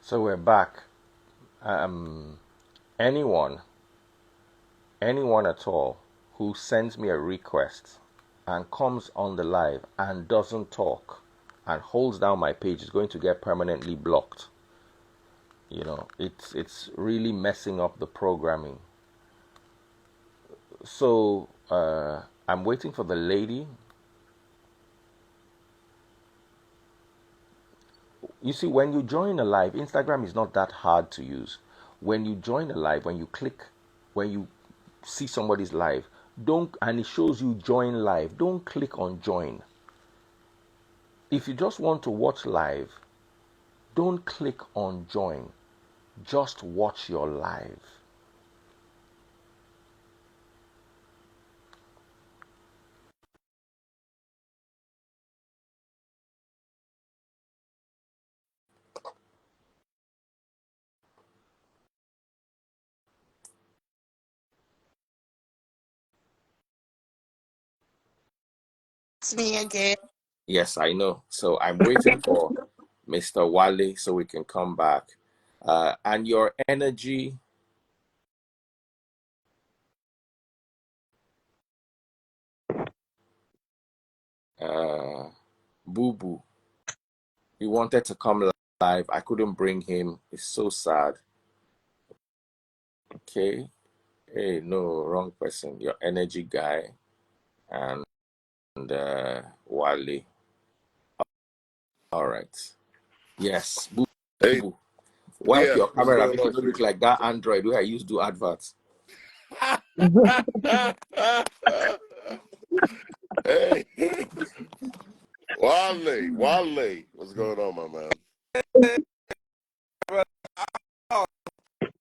So we're back. Um, anyone, anyone at all who sends me a request and comes on the live and doesn't talk and holds down my page is going to get permanently blocked. It's really messing up the programming. So I'm waiting for the lady. You see, when you join a live, Instagram is not that hard to use. When you join a live, when you see somebody's live, don't, and it shows you join live, don't click on join. If you just want to watch live, don't click on join. Just watch your live. It's me again. Yes, I know. So I'm waiting for Mr. Wale so we can come back. And your energy, Boo Boo. He wanted to come live. I couldn't bring him. It's so sad. Okay. Hey, no, wrong person. Your energy guy and Wale. All right. Yes. Boo Hey, Boo. Wipe yeah, your what's camera. going Make it on, not look Steve? like that Android where I used to do adverts. Hey, Wale, what's going on, my man?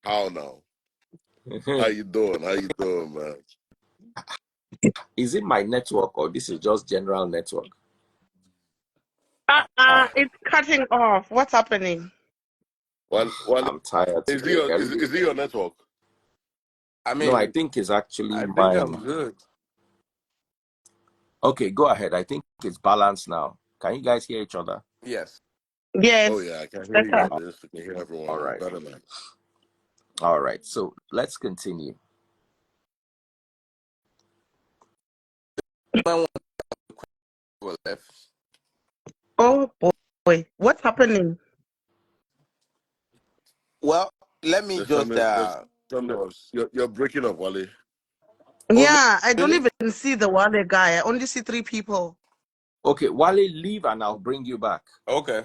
How now? How you doing? How you doing, man? Is it my network or this is just general network? Ah, It's cutting off. What's happening? Well, I'm tired is he today. your is he your network? I No, I mean, think it's actually I think I'm mine. good. Okay, go ahead. I think it's balanced now. Can you guys hear each other? Yes. Oh Yes. yeah, I can hear you Better. on this. I can hear everyone All on right. better man. All right. So let's continue. My one left. Oh boy. What's happening? Well, let me There's just. something. There's something else. You're breaking up, Wale. Oh, Yeah, I don't really? even see the Wale guy. I only see 3 people. Okay, Wale, leave and I'll bring you back. Okay.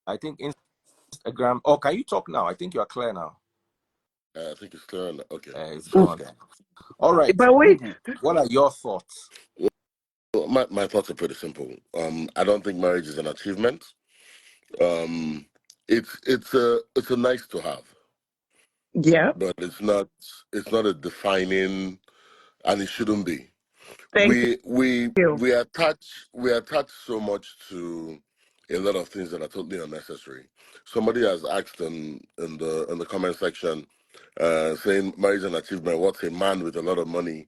I think Instagram. Oh, can you talk now? I think you are clear now. I think it's clear. Okay. It's gone. Okay. All right, But Boo wait. Boo, what are your thoughts? Well, my thoughts are pretty simple. I don't think marriage is an achievement. Um, it's a nice to have, Yeah. but it's not a defining, and it shouldn't be. Thank you. We attach so much to a lot of things that are totally unnecessary. Somebody has asked in the comment section, saying marriage is an achievement. What's a man with a lot of money,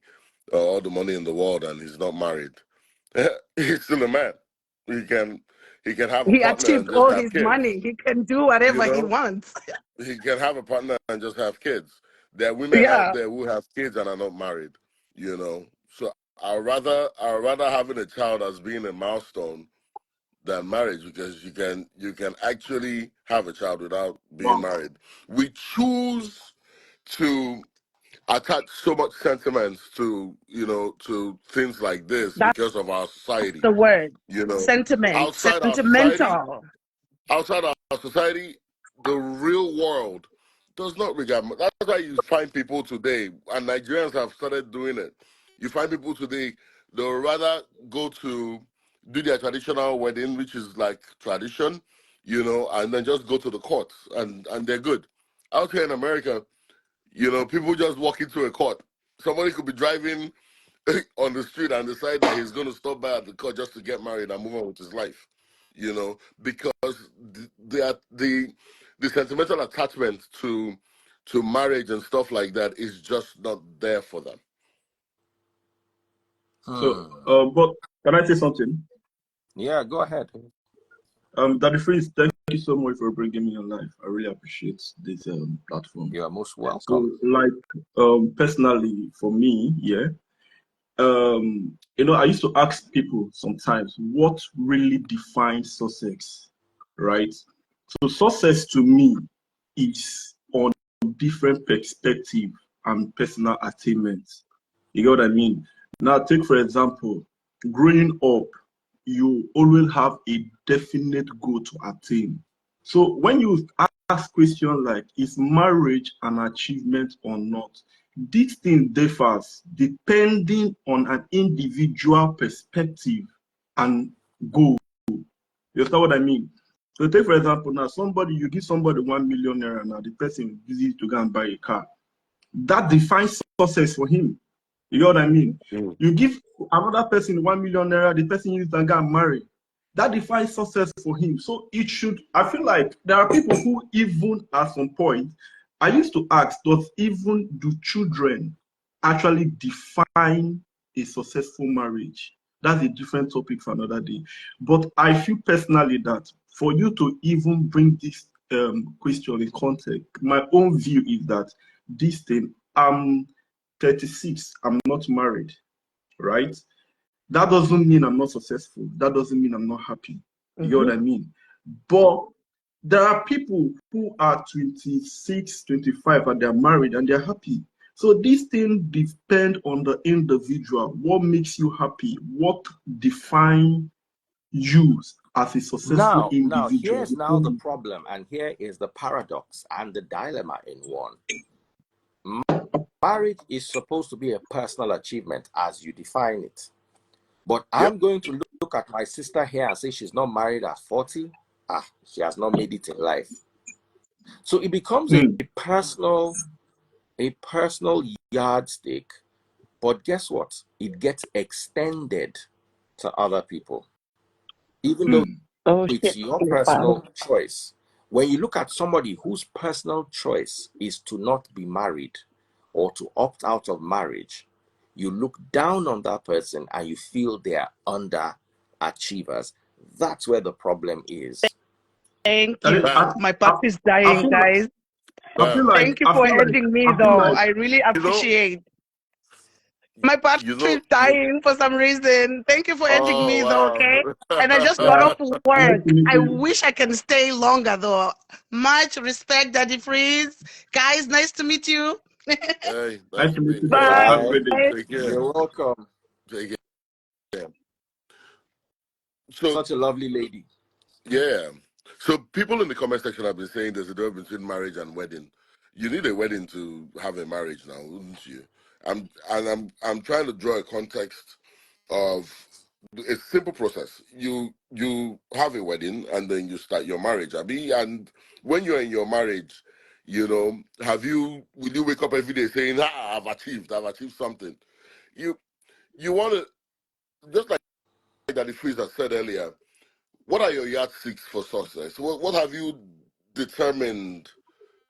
all the money in the world, and he's not married? He's still a man. He can he can have a He partner achieved and just all have his kids. money. He can do You whatever he know, wants. he can have a partner and just have kids. There are women out Yeah. there who have kids and are not married. So I'd rather having a child as being a milestone than marriage, because you can actually have a child without being married. We choose to attach so much sentiments to things like this That's because of our society. the word. You know, Sentiment. outside our society, Sentimental. outside our society, the real world does not regard. That's why you find people today, and Nigerians have started doing it. You find people today, they'll rather go to do their traditional wedding, which is like tradition, and then just go to the courts, and they're good. Out here in America, people just walk into a court. Somebody could be driving on the street and decide that he's going to stop by at the court just to get married and move on with his life, because the sentimental attachment to marriage and stuff like that is just not there for them. So, Hmm. but can I say something? Yeah, go ahead. Daddy Freeze, thank you so much for bringing me on live. I really appreciate this platform. You are most So, welcome. like, personally, for me, yeah, you know, I used to ask people sometimes what really defines success, right? So, success to me is on different perspective and personal attainments. You get what I mean? Now, take for example, growing up, you always have a definite goal to attain. So when you ask questions like, is marriage an achievement or not? This thing differs depending on an individual perspective and goal. You understand what I mean? So take for example now, you give somebody 1 million naira now, the person is busy to go and buy a car. That defines success for him. You know what I mean? You give another person 1 million naira, the person used to go and marry. That defines success for him. So it should, I feel like there are people who even at some point, I used to ask, do children actually define a successful marriage? That's a different topic for another day. But I feel personally that for you to even bring this question in context, my own view is that this thing, I'm 36, I'm not married, right? That doesn't mean I'm not successful. That doesn't mean I'm not happy. You know what I mean? But there are people who are 26, 25, and they're married and they're happy. So this thing depends on the individual. What makes you happy? What defines you as a successful individual? Now, here's now the problem, and here is the paradox and the dilemma in one. Marriage is supposed to be a personal achievement as you define it. But I'm going to look at my sister here and say she's not married at 40. She has not made it in life. So it becomes a personal yardstick. But guess what? It gets extended to other people. Even though it's your personal choice. When you look at somebody whose personal choice is to not be married or to opt out of marriage, you look down on that person and you feel they are underachievers. That's where the problem is. Thank you. My part is dying, guys. Thank you for ending me, though. I really appreciate. My battery is dying for some reason. Thank you for ending me, though, okay? And I just got off work. I wish I can stay longer, though. Much respect, Daddy Freeze. Guys, nice to meet you. Hey, nice to meet you. Bye. Take care. You're welcome. Take care. So, such a lovely lady. Yeah. So people in the comment section have been saying there's a difference between marriage and wedding. You need a wedding to have a marriage now, wouldn't you? I'm trying to draw a context of a simple process. You have a wedding and then you start your marriage, Abi. And when you're in your marriage, you know, will you wake up every day saying, I've achieved something? You want to, just like Daddy Freeze has said earlier, what are your yardsticks for success? What have you determined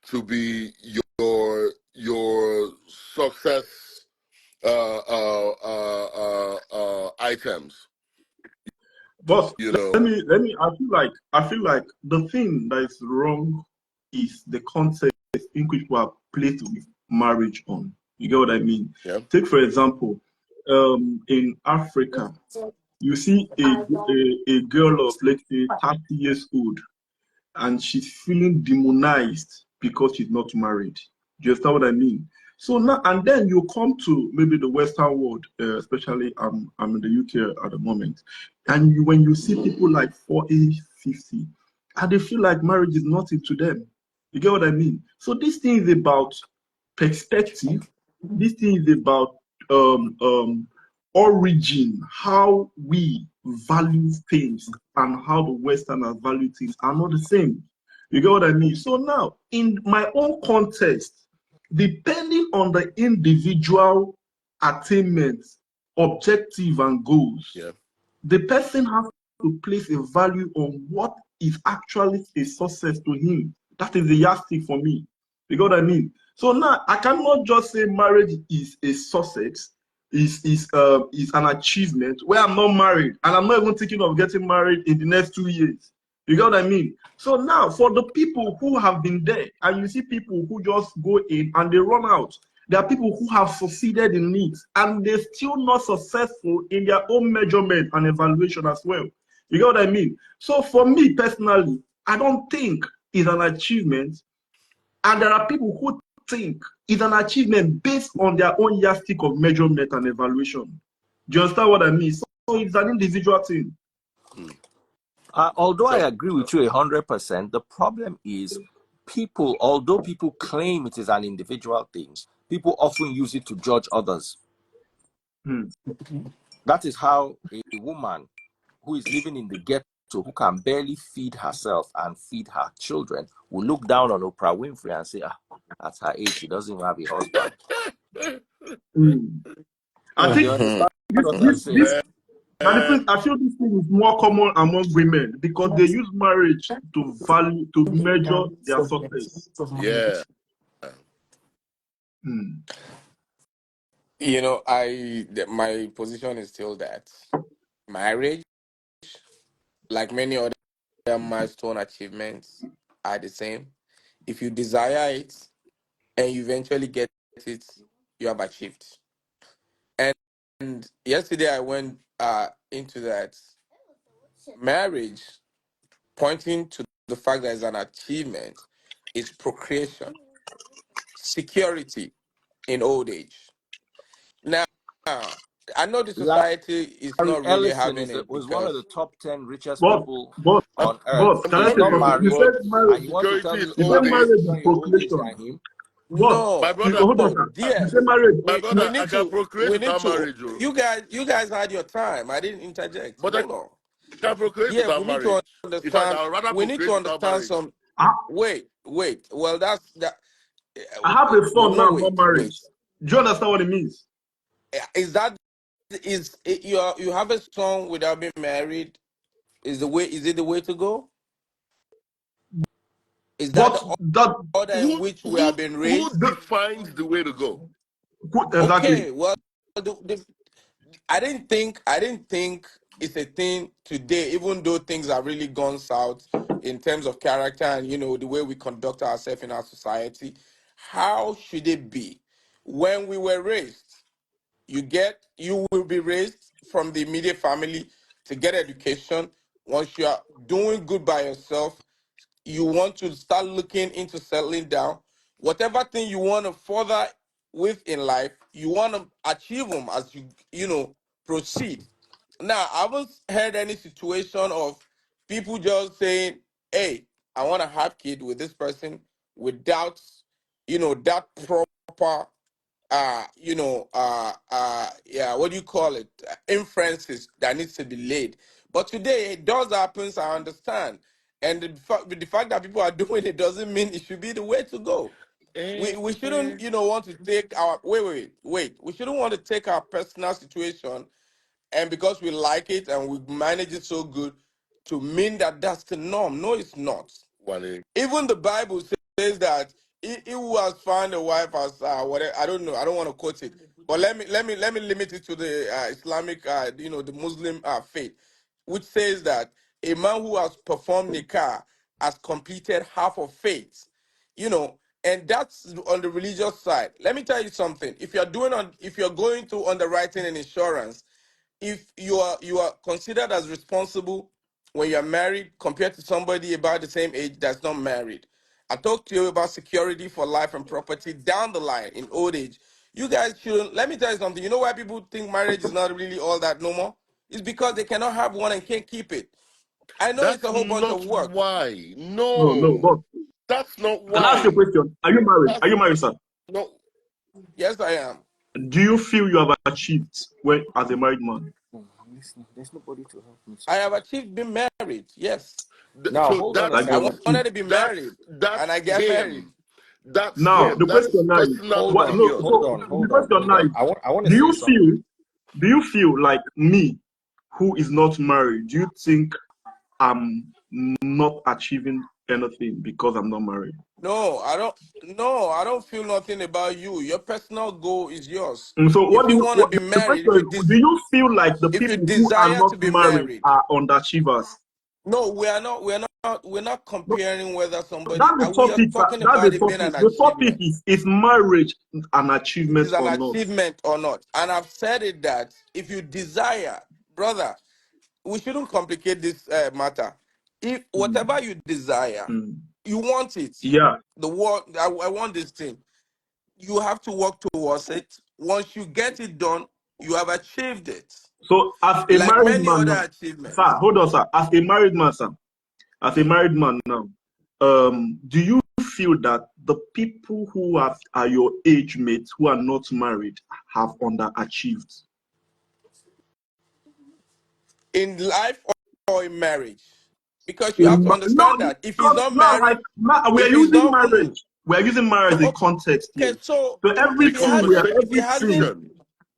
to be your success items? But let me. I feel like the thing that is wrong is the context in which we are placed with marriage on. You get what I mean? Yeah. Take for example, in Africa, you see a girl of, let's say, 30 years old, and she's feeling demonized because she's not married. Do you understand what I mean? So now, and then you come to maybe the Western world, especially I'm in the UK at the moment, and when you see people like 40, 50, and they feel like marriage is nothing to them. You get what I mean? So this thing is about perspective. This thing is about origin, how we value things and how the Westerners value things are not the same. You get what I mean? So now, in my own context, depending on the individual attainments, objective and goals, the person has to place a value on what is actually a success to him. That is the yardstick for me. You get what I mean? So now I cannot just say marriage is a success, is an achievement where I'm not married and I'm not even thinking of getting married in the next 2 years. You get what I mean? So now, for the people who have been there, and you see people who just go in and they run out, there are people who have succeeded in it, and they're still not successful in their own measurement and evaluation as well. You get what I mean? So for me personally, I don't think it's an achievement, and there are people who think it's an achievement based on their own yardstick of measurement and evaluation. Do you understand what I mean? So it's an individual thing. Although I agree with you 100%, the problem is although people claim it is an individual thing, people often use it to judge others. That is how a woman who is living in the ghetto, who can barely feed herself and feed her children, will look down on Oprah Winfrey and say, at her age, she doesn't even have a husband. I think I feel this thing is more common among women because they use marriage to measure their success. Yeah. You know, my position is still that marriage, like many other milestone achievements, are the same. If you desire it and you eventually get it, you have achieved. And yesterday I went into that marriage, pointing to the fact that it's an achievement, is procreation, security in old age. Now, I know the society is not really having it was one of the top 10 richest But people on earth. can I say something? You said marriage. You want to tell me You said marriage is procreation. No, my brother, hold on, yeah. you say marriage. My brother, I can procreate without marriage. You guys had your time. I didn't interject. But I can procreate without marriage. We need to understand. We need to understand some. Wait. Well, that's that. I have a son now, not marriage. Do you understand what it means? You have a son without being married? Is it the way to go? Is that the order in which we have been raised? Who defines the way to go? Exactly. Okay, well, I didn't think it's a thing today, even though things have really gone south in terms of character and the way we conduct ourselves in our society. How should it be when we were raised? You will be raised from the immediate family to get education. Once you are doing good by yourself, you want to start looking into settling down. Whatever thing you want to further with in life, you want to achieve them as you proceed. Now, I haven't heard any situation of people just saying, "Hey, I want to have kid with this person," without that proper what do you call it? Inferences that needs to be laid. But today it does happen, I understand. And the fact that people are doing it doesn't mean it should be the way to go. We shouldn't, want to take our wait. We shouldn't want to take our personal situation and because we like it and we manage it so good to mean that that's the norm. No, it's not. Even the Bible says that he who has found a wife as whatever, I don't know, I don't want to quote it, but let me limit it to the Islamic, the Muslim faith, which says that a man who has performed nikah has completed half of faith, and that's on the religious side. Let me tell you something: if you're going to underwriting and insurance, if you are considered as responsible when you're married compared to somebody about the same age that's not married. I talked to you about security for life and property down the line in old age. You guys shouldn't. Let me tell you something. You know why people think marriage is not really all that normal? It's because they cannot have one and can't keep it. I know it's a whole bunch of work. Why? No, but that's not why. Can I ask you a question? Are you married? Are you married, sir? No. Yes, I am. Do you feel you have achieved as a married man? There's nobody to help me. I have achieved being married. Yes. Now, hold on a second. I wanted to be married, and I get married. That's now the question now is, the question now is, I want to do you feel like me, who is not married, do you think I'm not achieving anything because I'm not married? No, I don't. No, I don't feel nothing about you. Your personal goal is yours. So what do you want to be married? Do you feel like the people who are not married are underachievers? No, we are not. We are not not comparing whether somebody. That's the We are topic. talking That's about the it being topic. an The topic achievement. is marriage an It achievement is an or not? achievement or not. And I've said it that if you desire, brother, we shouldn't complicate this matter. If whatever you desire, Mm. you want it. Yeah. The word I want this thing. You have to work towards it. Once you get it done, you have achieved it. So as a Like married many man other now, sir, achievements. hold on, sir. As a married man, sir, as a married man now, do you feel that the people who are your age mates who are not married have underachieved? In life or in marriage? Because you have to understand that if he's not No, like married, we are if he's using not marriage. We are using marriage as a context okay, here. so So if he everything Because we the are, hasn't, same if he hasn't, everything. question.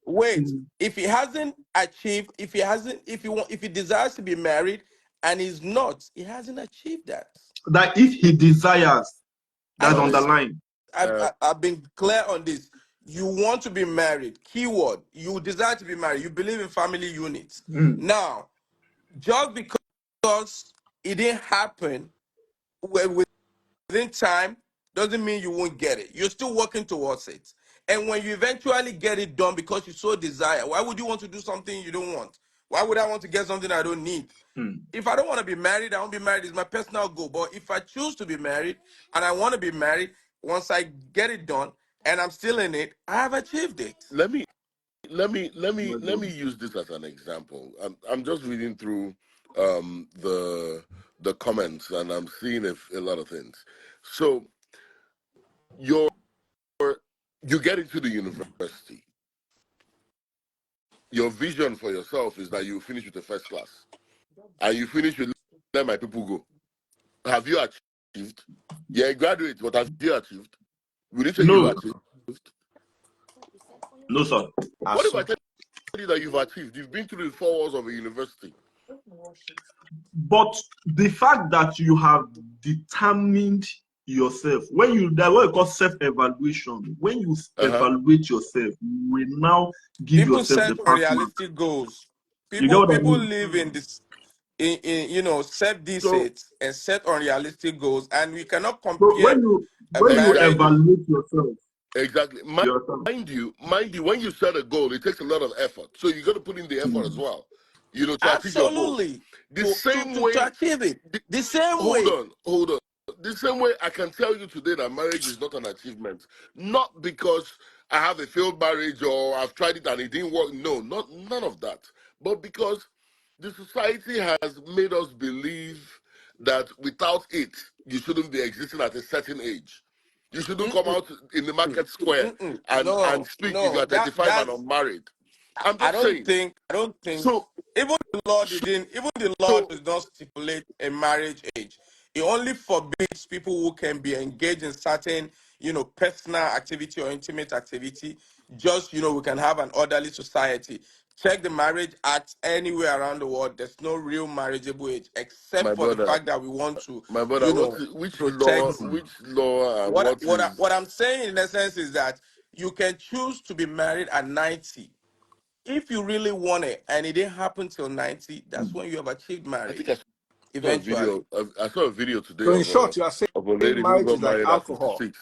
wait, if he hasn't achieved, if he desires to be married and he's not, he hasn't achieved that. That if he desires, I that's know this. underlined. I've been clear on this. You want to be married. Keyword. You desire to be married. You believe in family units. Mm. Now, just because it didn't happen within time doesn't mean you won't get it. You're still working towards it. And when you eventually get it done because you so desire, why would you want to do something you don't want? Why would I want to get something I don't need? Mm. If I don't want to be married, I won't be married. It's my personal goal. But if I choose to be married and I want to be married, once I get it done and I'm still in it, I have achieved it. Let me My let God. me use this as an example. I'm just reading through the comments, and I'm seeing a lot of things. So your you get into the university. Your vision for yourself is that you finish with the first class, and you finish with let my people go. Have you achieved? Yeah, graduate. What have you achieved? Will you say you've No, achieved? no, sir. What if I tell you that you've achieved? You've been through the 4 walls of a university. But the fact that you have determined yourself, when you that what you call self-evaluation, when you evaluate yourself, you will now give People yourself the set pass mark. unrealistic goals. You get what I People mean? live in this set So deceit and set unrealistic goals, and we cannot So compare a when you marriage. exactly, evaluate yourself, exactly. you understand? Mind you, when you set a goal, it takes a lot of effort. So you got to put in the effort as Mm. well. To achieve your goals. Absolutely. The To, same to, to way. achieve it. The, The same hold way. on, hold on. The same way I can tell you today that marriage is not an achievement, not because I have a failed marriage or I've tried it and it didn't work. No, none of that. But because the society has made us believe that without it, you shouldn't be existing at a certain age. You shouldn't come Mm-mm, out in the market square mm-mm. and No, speak if no. you're 35 and That's unmarried. I'm I just don't saying. think So, even the law so does not stipulate a marriage age. It only forbids people who can be engaged in certain, personal activity or intimate activity. Just, we can have an orderly society. Check the Marriage Act anywhere around the world. There's no real marriageable age, except my for the brother, fact that we want to, my brother, you know, protect. which law, and what is? What I'm saying in essence is that you can choose to be married at 90 if you really want it and it didn't happen till 90, that's when you have achieved I think I marriage saw a eventually. video. I saw a video today So in short, you are of a saying lady who marriage got is like married at alcohol. 56.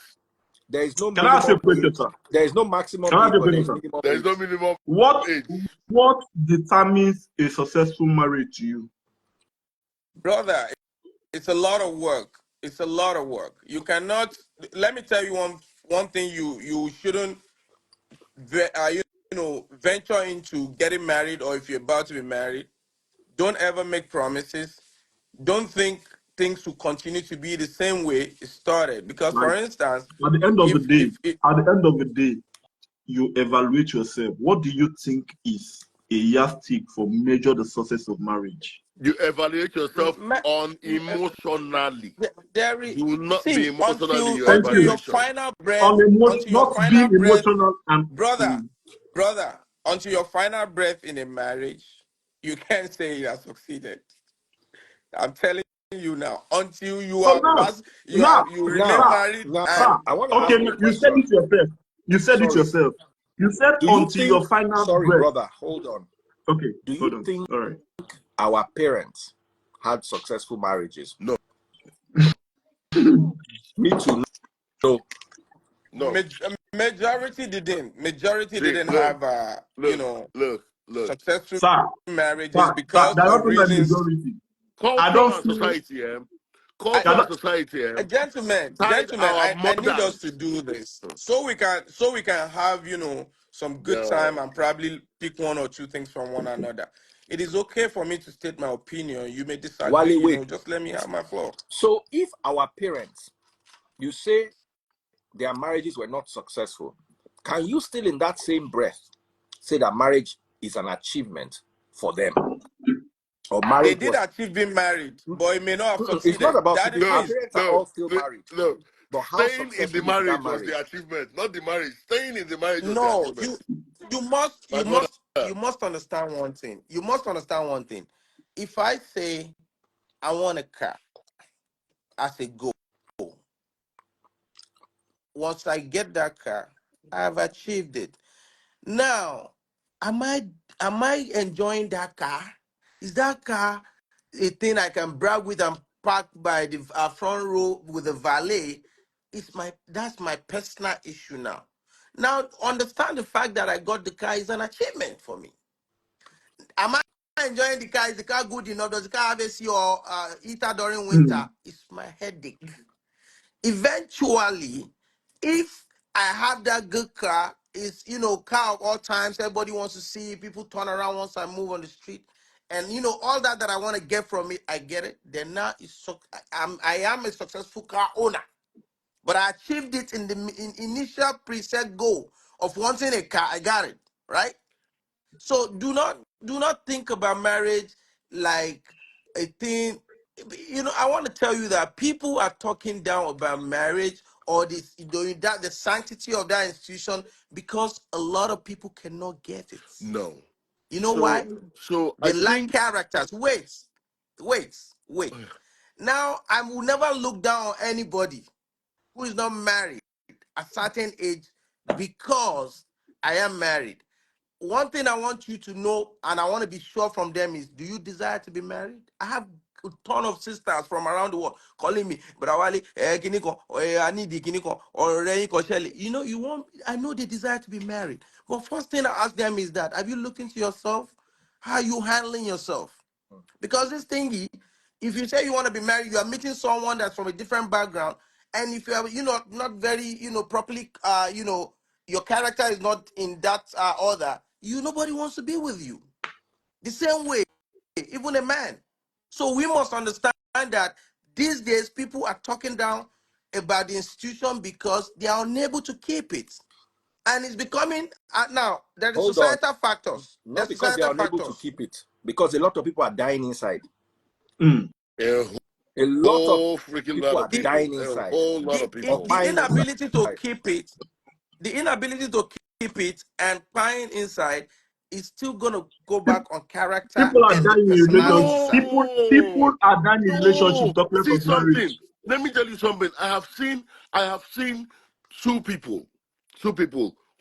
There is no Can I ask you a minimum question, age. sir? There is no maximum Can I ask age, you a but there question, is sir? minimum There is no age. minimum What age. what determines a successful marriage to you? Brother, it's a lot of work. It's a lot of work. You cannot. Let me tell you one thing you shouldn't venture into getting married, or if you're about to be married. Don't ever make promises. Don't think things will continue to be the same way it started. Because, Like for instance, at the end of the if day, if, if at the end of the day, you evaluate yourself. What do you think is a yardstick for measure the success of marriage? You evaluate yourself ma- on emotionally. there is, Do not be see, emotional in your Thank until your you. evaluation. final On breath, emotion, until your not final being breath, emotional and brother, brother, until your final breath in a marriage, you can't say you have succeeded. I'm telling you now. Until you so are past, you remain Now, now, married, now, sir. and I want to Okay, ask no, you a you said question. it yourself. You said it Sorry. yourself. You said Do you until think, your final sorry, breath. brother, hold on. Okay, Do you hold on. think All right. our parents had successful marriages? No. me too. So No. Majority didn't. Majority See, didn't look, have, look, look, look. successful Sir, marriages sir, sir, because they're of not like reasons. majority. I Culture don't and see. society, I, culture They're and not. society, tied gentlemen, our I need us mothers. to do this so we can have some good time No, and probably pick one or two things from one another. It is okay for me to state my opinion. You may disagree, Wale, wait. just let me have my floor. So if our parents, you say their marriages were not successful, can you still in that same breath say that marriage is an achievement for them? Or They marriage did was... achieve being married, but it may not have It's not succeeded. about That cheating. is Our no, it. parents are no, all still married. look. But how Staying in the successful is that marriage was marriage? the achievement, not the marriage. Staying in the marriage was the No, achievement. you must My brother, you must understand one thing. You must understand one thing. If I say I want a car as a goal, once I get that car, I have achieved it. Now, am I enjoying that car? Is that car a thing I can brag with and park by the front row with the valet? That's my personal issue now. Now, understand the fact that I got the car is an achievement for me. Am I enjoying the car? Is the car good enough? Does the car have AC or heater during winter? It's my headache. Eventually, if I have that good car, it's car of all times. Everybody wants to see. People turn around once I move on the street, and all that I want to get from it, I get it. Then now I am a successful car owner, but I achieved it in the initial preset goal of wanting a car. I got it right. So do not think about marriage like a thing. I want to tell you that people are talking down about marriage or the sanctity of that institution because a lot of people cannot get it. no. You know why? So They I lack think characters. Wait. Now I will never look down on anybody who is not married at a certain age because I am married. One thing I want you to know, and I want to be sure from them is, do you desire to be married? I have a ton of sisters from around the world calling me, but I need the kiniko, or Shelly. I know they desire to be married. But first thing I ask them is that, have you looked into yourself? How are you handling yourself? Because this thingy, if you say you want to be married, you are meeting someone that's from a different background, and if you are, not very, properly, your character is not in that order, nobody wants to be with you. The same way, even a man. So we must understand that these days people are talking down about the institution because they are unable to keep it. And it's becoming now there are Hold on. societal factors. Not There's because they societal are unable to factors. keep it, because a lot of people are dying inside. a A lot of whole freaking lot people of are people, dying a inside whole lot The, of or people. the dying inside. inability to keep it, and pine inside is still gonna go back on character People are and the dying in relationship. personality side. People No, are dying in relationship. no. Talk less See of marriage. something. Let me tell you something. I have seen two people,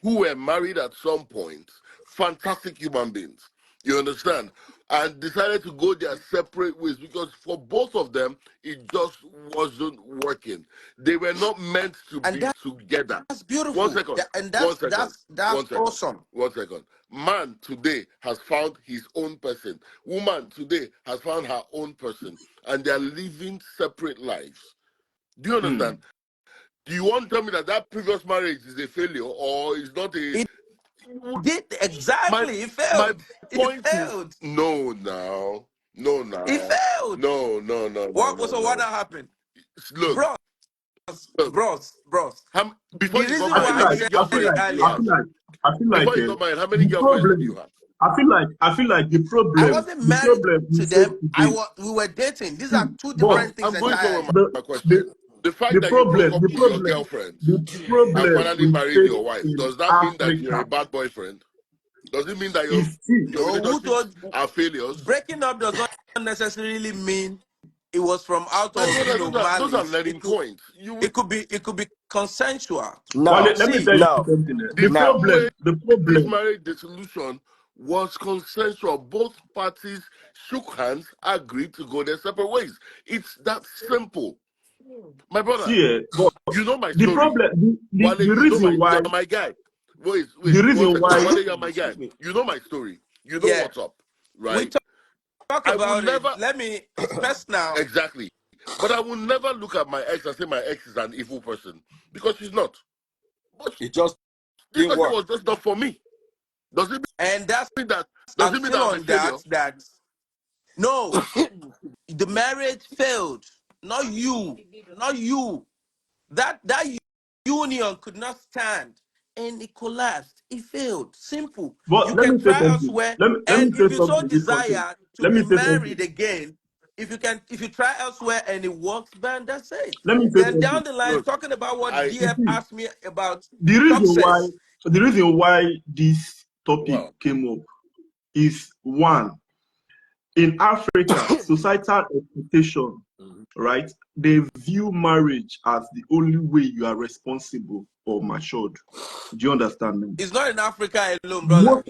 who were married at some point, fantastic human beings. You understand? And decided to go their separate ways because for both of them, it just wasn't working. They were not meant to And be together. that's One beautiful. second, And one that's second, that's that's one second, awesome. one second. Man today has found his own person. Woman today has found her own person. And they are living separate lives. Do you understand? Do you want to tell me that previous marriage is a failure or is not a... It did My exactly. It my failed. It point is failed. no now. No It now. failed. No, no, no, no, What no, was so what no. happened, Look, bros? look. Bros. Before The you got reason I married, feel why how I like many said I feel girlfriends like it did you I have? feel earlier, like I feel like Before you got married, how many the girlfriends did you problem. have? I wasn't The married problem we to face them. today. We were dating. These See, are two boss. different things I'm going somewhere with entirely. my The question. The fact the that you broke problem up the with your problem girlfriends the and problem finally we married face your wife, in does that mean that you're a Africa bad boyfriend? Does it mean that is see. your No, who relationships told are failures? breaking up does not necessarily mean it was from out My of brother, those are malice. learning points. You would It could be consensual. Well, Now, let me See, tell you now, something. the now, same way The this problem. marriage dissolution was consensual. Both parties shook hands, agreed to go their separate ways. It's that simple. My brother, See, but you know my the story. problem, Wale, the you know reason why, you're my guy. Wait, the reason 1 second. why, Wale, you're my guy. You know my story. You know Yeah, what's up, we right? talk I will about it. never Let me first now. exactly, but I will never look at my ex and say my ex is an evil person because she's not. But It just this didn't person work. was just not for me. Does it And that's mean that? Does I'm it mean that still I'm a on failure? that. No, the marriage failed. Not you. Not you. That union could not stand, and it collapsed. It failed. Simple. but You let can me say try something. elsewhere, Let me and say if you so something in this context. desire to Let me be say something. married again, if you try elsewhere and it works, then that's it. Let me say Then something. down the line, Look, talking about what I You DF see, asked me about the reason why, success. the reason why this topic wow. came up is one, in Africa, societal expectation, Mhm. right? They view marriage as the only way you are responsible or matured. Do you understand me? It's not in Africa alone, brother. Most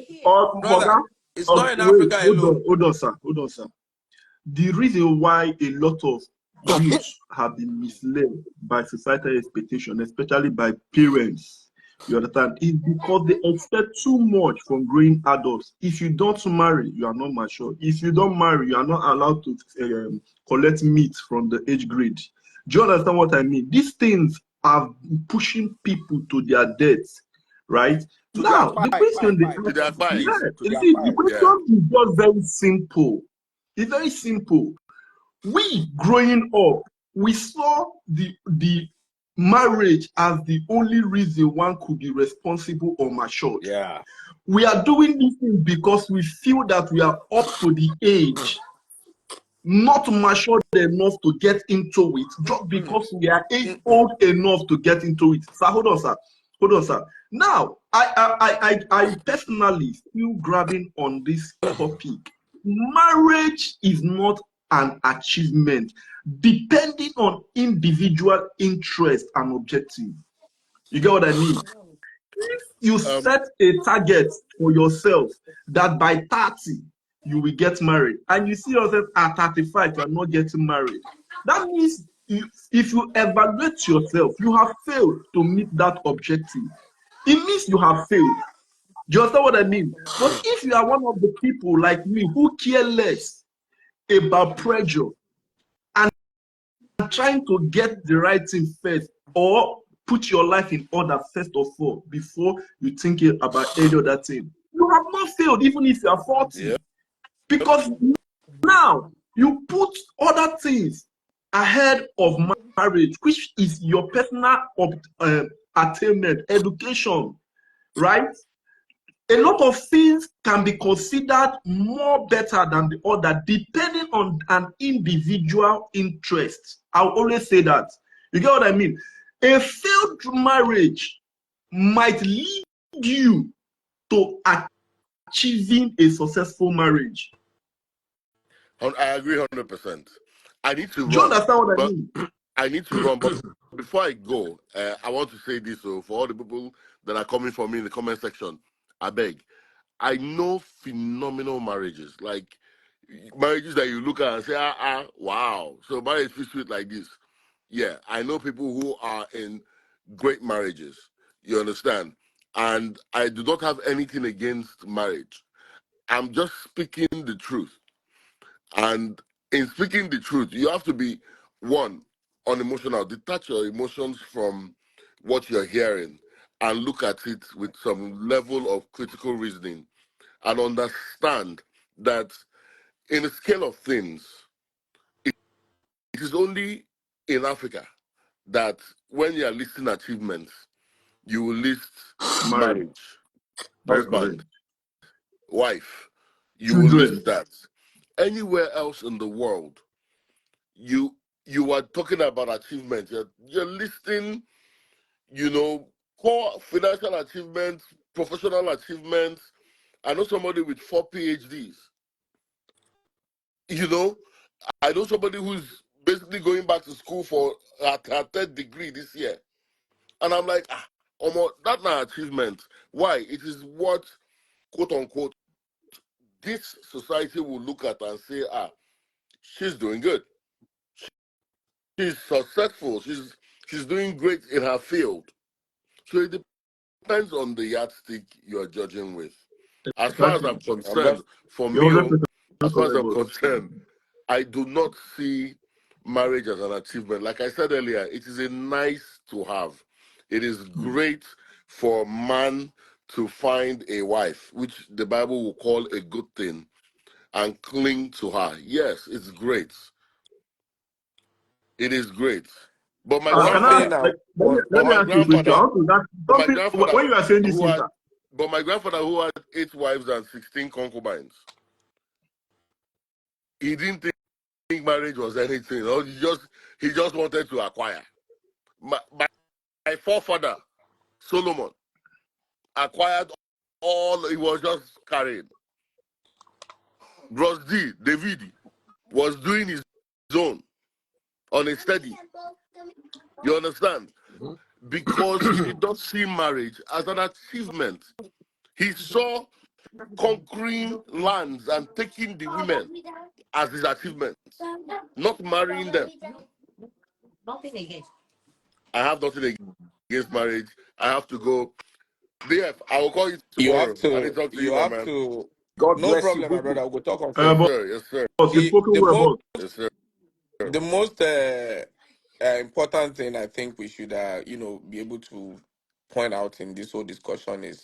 Brother, it's not in wait, Africa alone. hold on, sir. The reason why a lot of youths have been misled by societal expectation, especially by parents, you understand, is because they expect too much from growing adults. If you don't marry, you are not mature. If you don't marry, you are not allowed to collect meat from the age grade. Do you understand what I mean? These things are pushing people to their deaths, right? To their Now, the question they To ask, their please, thighs. yeah, to you their see, the fight. Yeah. question is just very simple. It's very simple. We growing up, we saw the marriage as the only reason one could be responsible or matured. Yeah. We are doing this thing because we feel that we are up to the age, not matured enough to get into it, just Mm-mm. because we are Mm-mm. old enough to get into it. Sir, hold on, sir. Hold on, sir. Now, I personally still grabbing on this topic. Marriage is not an achievement, depending on individual interest and objective. You get what I mean? If you Um. set a target for yourself that by 30 you will get married, and you see yourself at 35 you are not getting married, that means if you evaluate yourself, you have failed to meet that objective. It means you have failed. Do you understand what I mean? But if you are one of the people like me who care less about pressure and trying to get the right thing first, or put your life in order first of all before you think about any other thing, you have not failed even if you are 40, Yeah. because now you put other things ahead of marriage, which is your personal attainment, education, right? A lot of things can be considered more better than the other depending on an individual interest. I'll always say that. You get what I mean? A failed marriage might lead you to achieving a successful marriage. I agree 100%. I need to Do you run, understand what I but mean? I need to run. But before I go, I want to say this. So for all the people that are coming for me in the comment section, I beg. I know phenomenal marriages, like marriages that you look at and say, wow. So marriage is sweet like this. Yeah, I know people who are in great marriages. You understand? And I do not have anything against marriage. I'm just speaking the truth. And in speaking the truth, you have to be one, unemotional, detach your emotions from what you're hearing and look at it with some level of critical reasoning and understand that in the scale of things, it is only in Africa that when you are listing achievements, you will list Marriage. marriage, Very correct. husband, wife. You will list Children. that. Anywhere else in the world, you are talking about achievements. You're listing, core financial achievements, professional achievements. I know somebody with 4 PhDs. You know, I know somebody who's basically going back to school for her third degree this year. And I'm like, that's not achievement. Why? It is what, quote unquote, this society will look at and say, she's doing good. she's successful. She's doing great in her field. So it depends on the yardstick you're judging with. As far as I'm Exactly. concerned, for You're me, 100% as far as correct, I'm boss. concerned, I do not see marriage as an achievement. Like I said earlier, it is a nice to have. It is great for a man to find a wife, which the Bible will call a good thing, and cling to her. Yes, it's great. It is great. But my One Can I thing grandfather, I want, let me ask you a question. I want to that but my something grandfather when you are saying this who thing, had, sir. but my grandfather who had 8 wives and 16 concubines, he didn't think marriage was anything. Or he just wanted to acquire. My forefather Solomon acquired all he was just carrying. Bros D, David, was doing his own on a steady. You understand? Because he did not see marriage as an achievement. He saw conquering lands and taking the women as his achievement, not marrying them. I have nothing against marriage. I have to go. DF, I will call you you have tomorrow. I need to to, talk to you, you my have man. to, God no bless you. problem, my Good. brother. We'll talk on Yes, Facebook. sir. Yes, sir. Boss, you spoken The well, most, boss. Yes, sir. the most important thing I think we should, be able to point out in this whole discussion is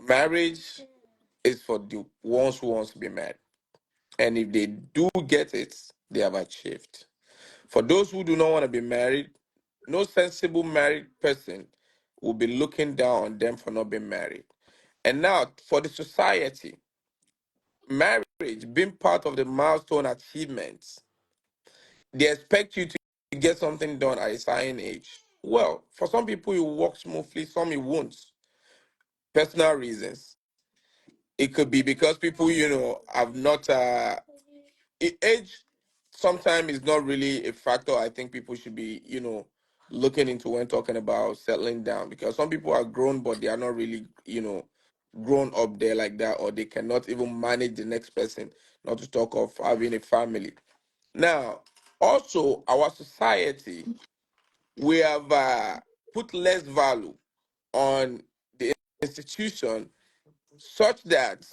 marriage is for the ones who wants to be married, and if they do get it, they have achieved. For those who do not want to be married, no sensible married person will be looking down on them for not being married. And now, for the society, marriage being part of the milestone achievements, they expect you to get something done at a certain age. Well, for some people, it will work smoothly, some it won't. Personal reasons. It could be because people, have not age sometimes is not really a factor I think people should be, looking into when talking about settling down, because some people are grown but they are not really, grown up there like that, or they cannot even manage the next person, not to talk of having a family. Now, also our society, we have put less value on the institution, such that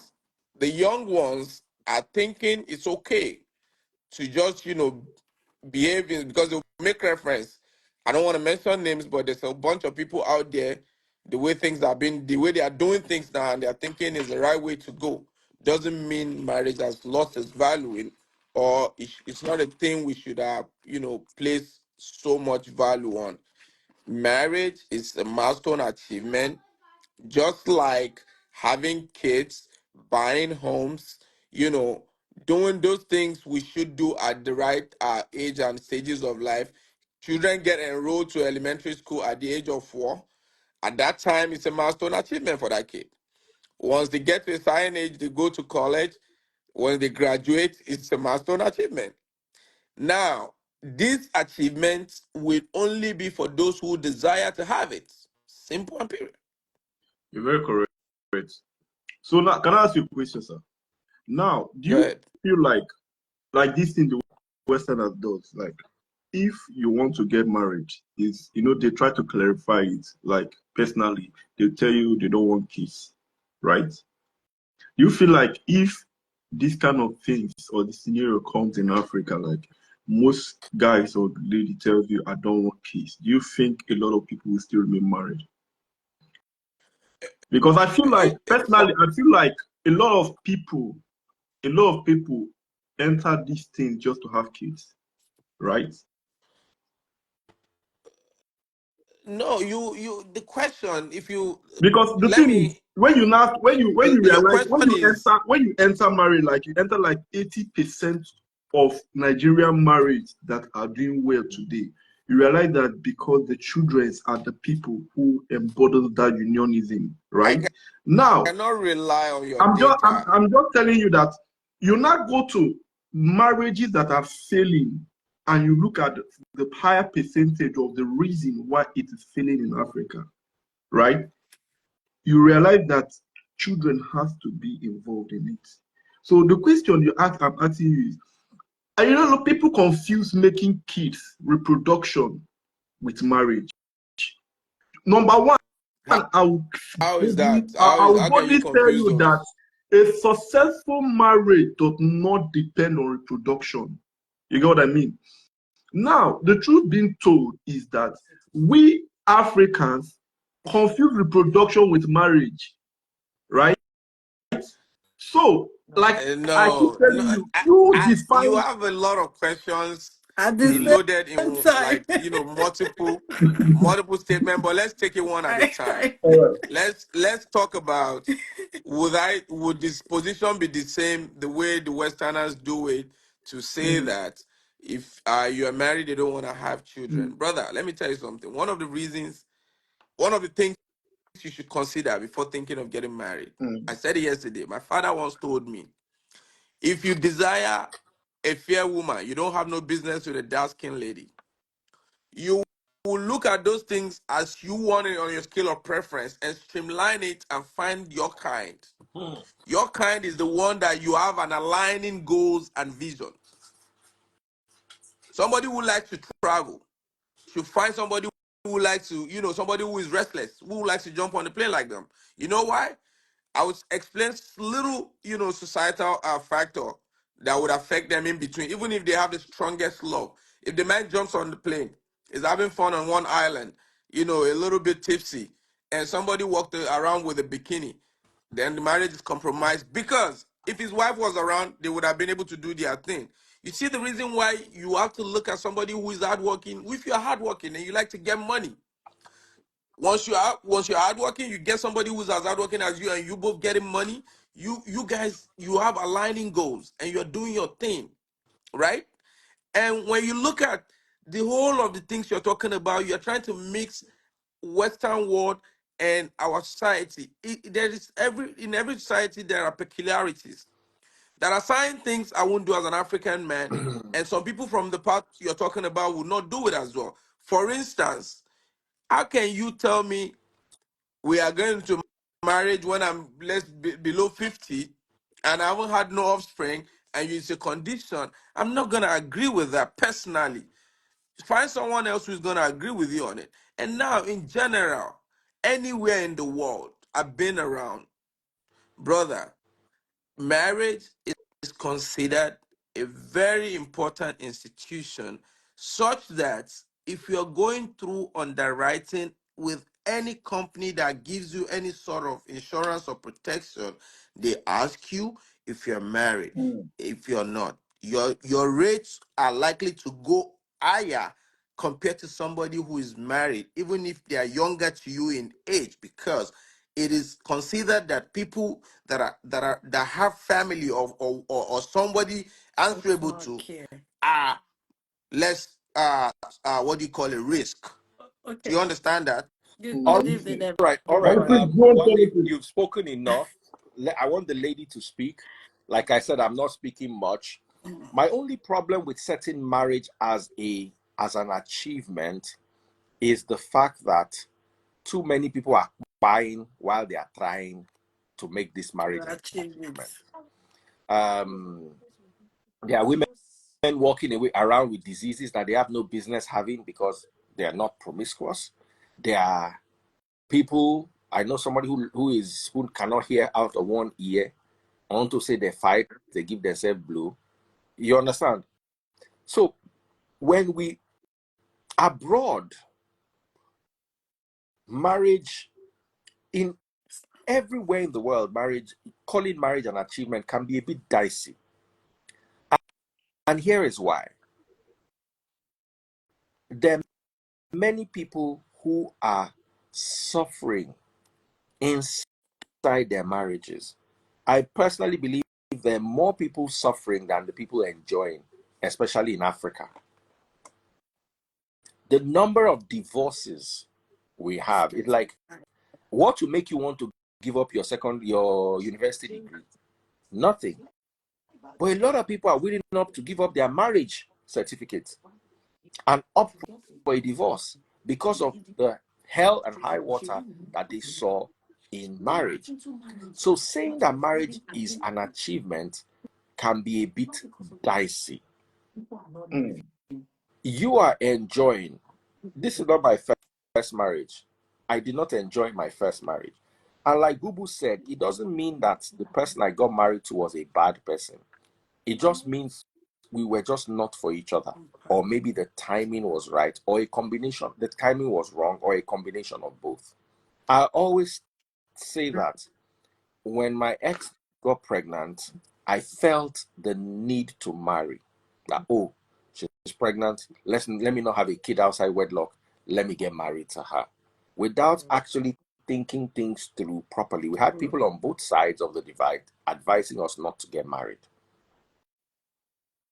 the young ones are thinking it's okay to just, behave because they'll make reference. I don't want to mention names, but there's a bunch of people out there, the way things are being, the way they are doing things now, and they're thinking is the right way to go. Doesn't mean marriage has lost its value in, or it's not a thing we should have, place so much value on. Marriage is a milestone achievement, just like having kids, buying homes, doing those things we should do at the right age and stages of life. Children get enrolled to elementary school at the age of 4. At that time, it's a milestone achievement for that kid. Once they get to a certain age, they go to college. When they graduate, it's a milestone achievement. Now, these achievements will only be for those who desire to have it. Simple and period. You're very correct. So now, can I ask you a question, sir? Now, do Go you ahead. feel like this thing the Westerners does, like if you want to get married, is they try to clarify it. Like personally, they tell you they don't want kids, right? Do you feel like if this kind of things or the scenario comes in Africa, like most guys or lady tells you I don't want kids, do you think a lot of people will still remain married? Because I feel like personally, I feel like a lot of people enter these things just to have kids, right? No, you the question, if you Because the let thing is, me when you now when you your realize question is, when you enter marriage, like you enter like 80% of Nigerian marriage that are doing well today, you realize that because the children are the people who embody that unionism, I right? Now, cannot rely on your data. I'm just telling you that you now go to marriages that are failing and you look at the higher percentage of the reason why it is failing in Africa, right? You realize that children has to be involved in it. So the question I'm asking you is, And people confuse making kids, reproduction, with marriage. Number one, How is that? I will How can you boldly tell confuse you those? that a successful marriage does not depend on reproduction. You get what I mean? Now, the truth being told is that we Africans confuse reproduction with marriage, right? So, like I keep No, telling no. you, you You define. have a lot of questions at the loaded same in, time. like, multiple statements. But let's take it one at a time. All right. Let's talk about, would this position be the same the way the Westerners do it, to say that if you are married, they don't want to have children? Brother, let me tell you something. One of the things you should consider before thinking of getting married. I said it yesterday. My father once told me, if you desire a fair woman, you don't have no business with a dark-skinned lady. You will look at those things as you want it on your scale of preference and streamline it and find your kind. Your kind is the one that you have an aligning goals and vision. Somebody who likes to travel should find somebody who likes to, somebody who is restless, who likes to jump on the plane like them. You know why? I would explain little, societal factor that would affect them in between, even if they have the strongest love. If the man jumps on the plane, is having fun on one island, a little bit tipsy, and somebody walked around with a bikini, then the marriage is compromised, because if his wife was around, they would have been able to do their thing. You see the reason why you have to look at somebody who is hardworking. If you're hardworking and you like to get money, once you're hardworking, you get somebody who's as hardworking as you, and you both getting money. You guys, you have aligning goals, and you're doing your thing, right? And when you look at the whole of the things you're talking about, you're trying to mix Western world and our society. There is in every society there are peculiarities. There are certain things I won't do as an African man, and some people from the part you're talking about will not do it as well. For instance, how can you tell me we are going to marriage when I'm below 50 and I haven't had no offspring, and it's a condition? I'm not going to agree with that personally. Find someone else who's going to agree with you on it. And now, in general, anywhere in the world I've been around, brother, marriage is considered a very important institution, such that if you're going through underwriting with any company that gives you any sort of insurance or protection, they ask you if you're married. If you're not, your rates are likely to go higher compared to somebody who is married, even if they are younger to you in age, because it is considered that people that have family or somebody answerable to are less what do you call it, risk. Do you Okay. understand that? All Good evening, right, all right. everyone. Wale, you've spoken enough. I want the lady to speak. Like I said, I'm not speaking much. My only problem with setting marriage as an achievement is the fact that too many people are buying while they are trying to make this marriage an achievement. There are women walking away around with diseases that they have no business having because they are not promiscuous. There are people, I know somebody who cannot hear out of one ear. I want to say they fight, they give themselves blue. You understand? So when we abroad, marriage in everywhere in the world, calling marriage an achievement can be a bit dicey. And here is why. There are many people who are suffering inside their marriages. I personally believe there are more people suffering than the people enjoying, especially in Africa. The number of divorces we have is like, what will make you want to give up your university degree? Nothing. But a lot of people are willing up to give up their marriage certificate and opt for a divorce because of the hell and high water that they saw in marriage. So saying that marriage is an achievement can be a bit dicey. You are enjoying. This is not my first marriage. I did not enjoy my first marriage. And like Bubu said, it doesn't mean that the person I got married to was a bad person. It just means we were just not for each other. Or maybe the timing was right, or a combination. The timing was wrong, or a combination of both. I always say that when my ex got pregnant, I felt the need to marry. That, oh, she's pregnant. Let me not have a kid outside wedlock. Let me get married to her. Without actually thinking things through properly. We had people on both sides of the divide advising us not to get married.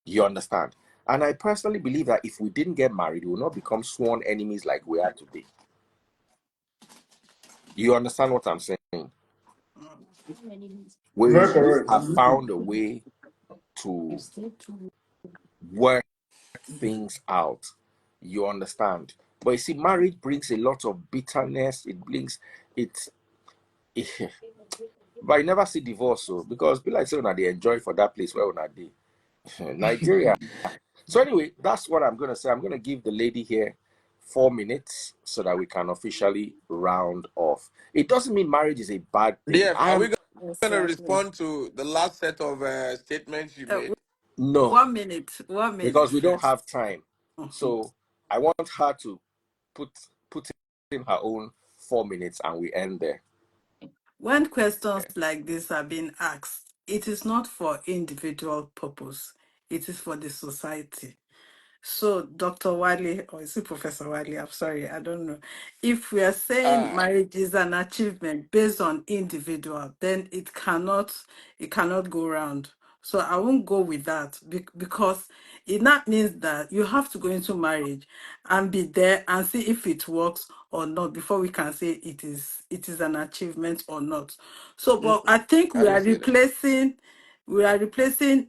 You understand? And I personally believe that if we didn't get married, we will not become sworn enemies like we are today. You understand what I'm saying? We have found a way to work things out. You understand? But you see, marriage brings a lot of bitterness. It brings it. But I never see divorce, so because people like say they enjoy for that place where they Nigeria. So anyway, that's what I'm gonna say. I'm gonna give the lady here 4 minutes so that we can officially round off. It doesn't mean marriage is a bad thing. DM, are we going to respond to the last set of statements you made? No. 1 minute. 1 minute. Because we don't have time. So I want her to put in her own 4 minutes and we end there. When questions like this are being asked, it is not for individual purpose. It is for the society. So, Dr. Wale, or is it Professor Wale? I'm sorry, I don't know. If we are saying marriage is an achievement based on individual, then it cannot go round. So I won't go with that because it not means that you have to go into marriage and be there and see if it works or not before we can say it is an achievement or not. So, but I think we are replacing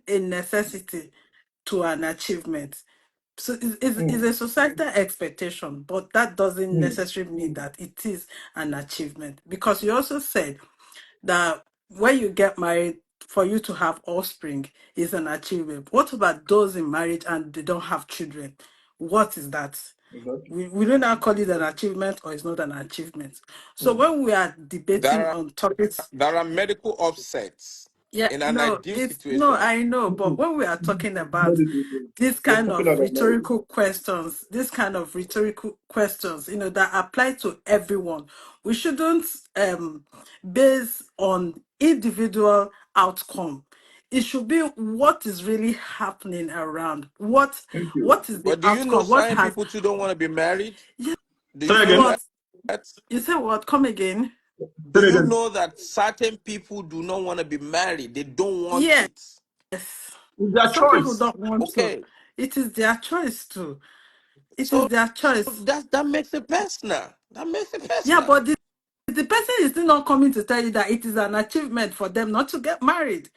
a necessity to an achievement. So it's a societal expectation, but that doesn't necessarily mean that it is an achievement. Because you also said that when you get married, for you to have offspring is an achievement. What about those in marriage and they don't have children? What is that? We don't now call it an achievement or it's not an achievement. So when we are debating on topics, there are medical offsets. yeah, In an no, ideal it's no, situation. I know, but when we are talking about this kind of rhetorical questions, that apply to everyone, we shouldn't base on individual outcome. It should be what is really happening around. What is the But do you know outcome? What some has people too don't want to be married? yeah, Do you know what that? you say? What? Come again? Do you know that certain people do not want to be married? They don't want Yes. it. Some people don't want to. Okay. It is their choice to. It is So their choice. that makes it personal. That makes it Yeah, personal. but the person is still not coming to tell you that it is an achievement for them not to get married.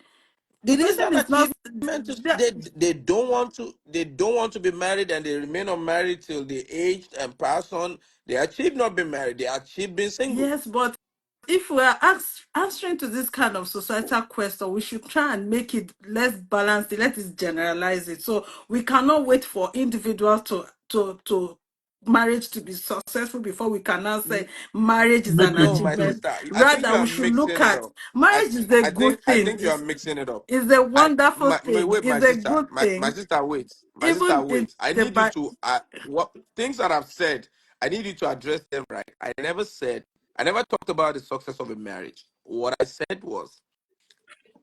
The It is person an is not. achievement. They don't want to be married and they remain unmarried till they aged and pass on. They achieve not being married. They achieve being single. Yes, but if we are answering to this kind of societal question, we should try and make it less balanced. Let us generalize it. So we cannot wait for individuals to marriage to be successful before we can now say marriage is an No, my achievement. sister. I think you Rather, are we should look mixing it at up. marriage is a good I thing. think you are mixing it up. Is a wonderful thing. Wait, my Is a sister. good My thing. sister, wait. My sister, Even in wait. I the need you to what things that I've said. I need you to address them right. I never talked about the success of a marriage. What I said was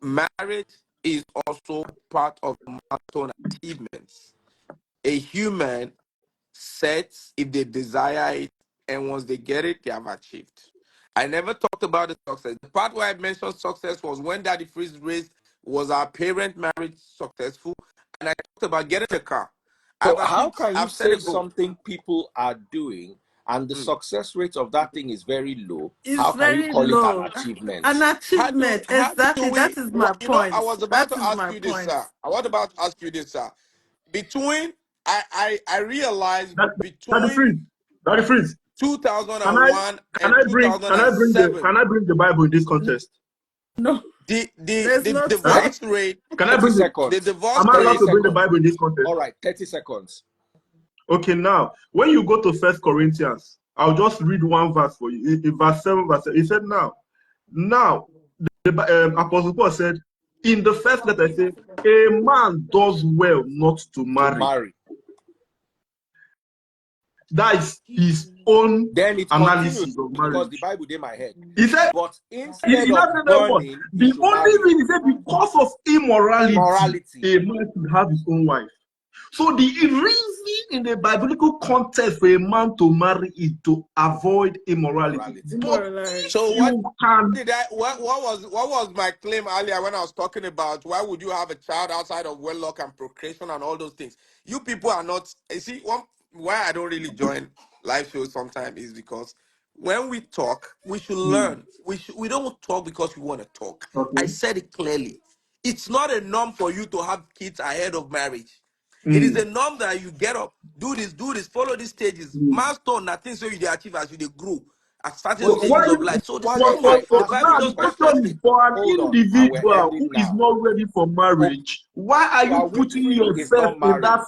marriage is also part of milestone achievements. A human sets if they desire it, and once they get it, they have achieved. I never talked about the success. The part where I mentioned success was when Daddy Freeze raised was our parent marriage successful, and I talked about getting a car. So how can you I've set say a goal. something people are doing and the success rate of that thing is very low? It's How can you very call it an low. achievement? An achievement. How do Exactly. we? That is my I point. was about That to is ask my you this, point. sir. I was about to ask you this, sir. Between I realized between Daddy Freeze. Can 2001 and I bring 2007. the Bible in this contest? No. There's the no time. divorce rate, Can I 30 bring it? seconds. the divorce Am I allowed 30 to bring the seconds. Bible in this context? All right, 30 seconds. Okay, now when you go to First Corinthians, I'll just read one verse for you. In verse 7, verse 7, he said, now, the Apostle Paul said, in the first letter, he said, a man does well not to To marry. marry. That is his own Then it analysis continues of because the marriage. Bible did my head. He said, But he instead not of said that what? burning, The you should only marry. thing he said, because of immorality, Immorality. a man should have his own wife. So the reason in the biblical context for a man to marry is to avoid immorality. But if So you can, what was my claim earlier when I was talking about why would you have a child outside of wedlock and procreation and all those things? You people are not, you see, why I don't really join live shows sometimes is because when we talk, we should learn. We don't talk because we want to talk. I okay. said it clearly. It's not a norm for you to have kids ahead of marriage. It is a norm that you get up, do this, follow these stages. Milestone, nothing so you dey achieve as you dey grow at certain So why stages of life. So the Wale, same way, I the asked Bible you a now the just question. question manifested. is for an Hold on, and we're individual ending who is now. not ready for marriage, why are you Oprah putting Winfrey is yourself not in married. that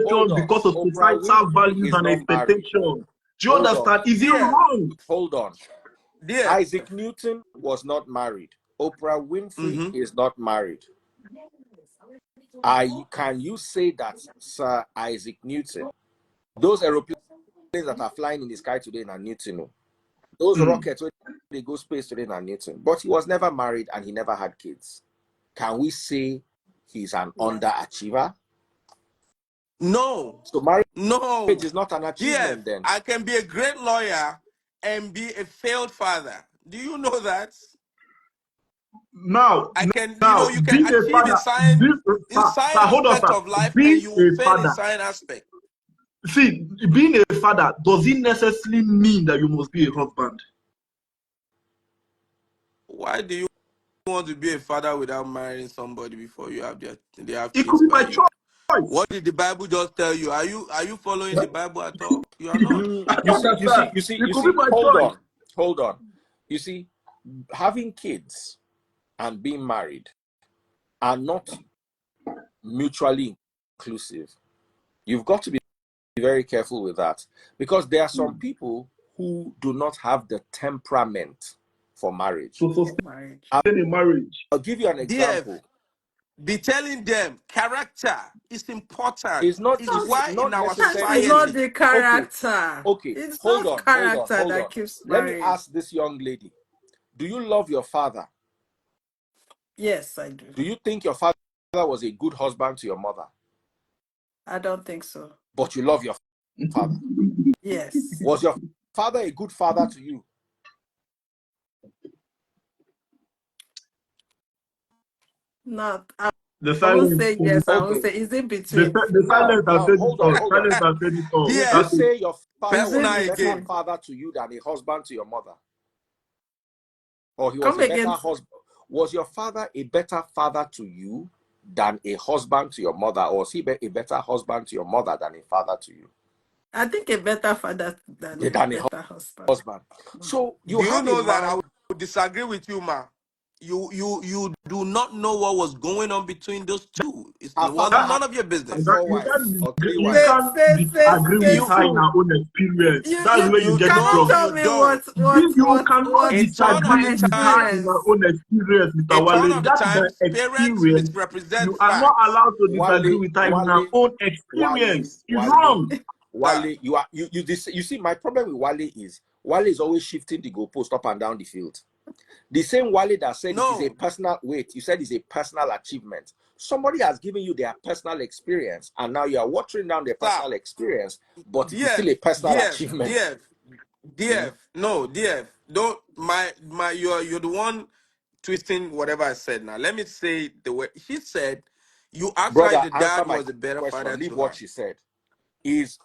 Hold situation on. because of Oprah societal Winfrey values is and not married. expectations? Do you Hold on. understand? Is it DF, wrong? Hold on. DF. Isaac Newton was not married. Oprah Winfrey is not married. Can you say that Sir Isaac Newton, those aeroplanes that are flying in the sky today are Newton, those rockets when they go space today are Newton, but he was never married and he never had kids. Can we say he's an underachiever? No, So marriage no. is not an DF, achievement then. I can be a great lawyer and be a failed father. Do you know that? Now, I can, you can being a achieve father, in sign hold on, aspect sir. of life and Being you a fail in father, sign aspect. see, being a father doesn't necessarily mean that you must be a husband. Why do you want to be a father without marrying somebody before they have It could kids be by my you? choice. What did the Bible just tell you? Are you following the Bible at all? You are not. I You understand. It see, could be my choice. hold on. You see, having kids and being married are not mutually inclusive. You've got to be very careful with that because there are some people who do not have the temperament for marriage. So staying in marriage. I'll give you an example. Be telling them character is important. It's not It's why in not our That is not necessarily society. the character. okay. It's Hold not on. character that keeps Let me marriage. ask this young lady: do you love your father? Yes, I do. Do you think your father was a good husband to your mother? I don't think so. But you love your father. Yes. Was your father a good father to you? Not. The I won't silence. say yes. I won't Okay. say. Is it between? The silence has Now, said it hold all. on. Silence has said it all. Would Yeah. you That's it. say your father Is was it a better between? father to you than a husband to your mother? Or he was Come a better again. husband? Was your father a better father to you than a husband to your mother? Or was he a better husband to your mother than a father to you? I think a better father than a Than a better husband. husband. So you Do you have a know that I man. would disagree with you, ma? You do not know what was going on between those two. It Her father wasn't had none of your business. 4 wives or 3 You wives. can't disagree with You her in her own experience. That's where you you get it cannot no, wrong. tell you me don't. You cannot A ton of disagree the with her times, in her own experience, a Mr. ton Wale. of the That is times, her parents experience. misrepresent You are not facts. allowed to disagree Wale, with her in her Wale, own Wale, experience. It's Wale, wrong. Wale, you see, my problem with Wale is always shifting the goalpost up and down the field. The same Wale that said it is a No, personal you said it's a personal achievement. Somebody has given you their personal experience, and now you are watering down their stop. personal experience, but it is still DF, a personal DF, achievement. DF, DF. No, DF. Don't my you're the one twisting whatever I said now. Let me say the way she said. You asked her if Brother, the answer dad my was a better father question. Leave to what her. she said. Is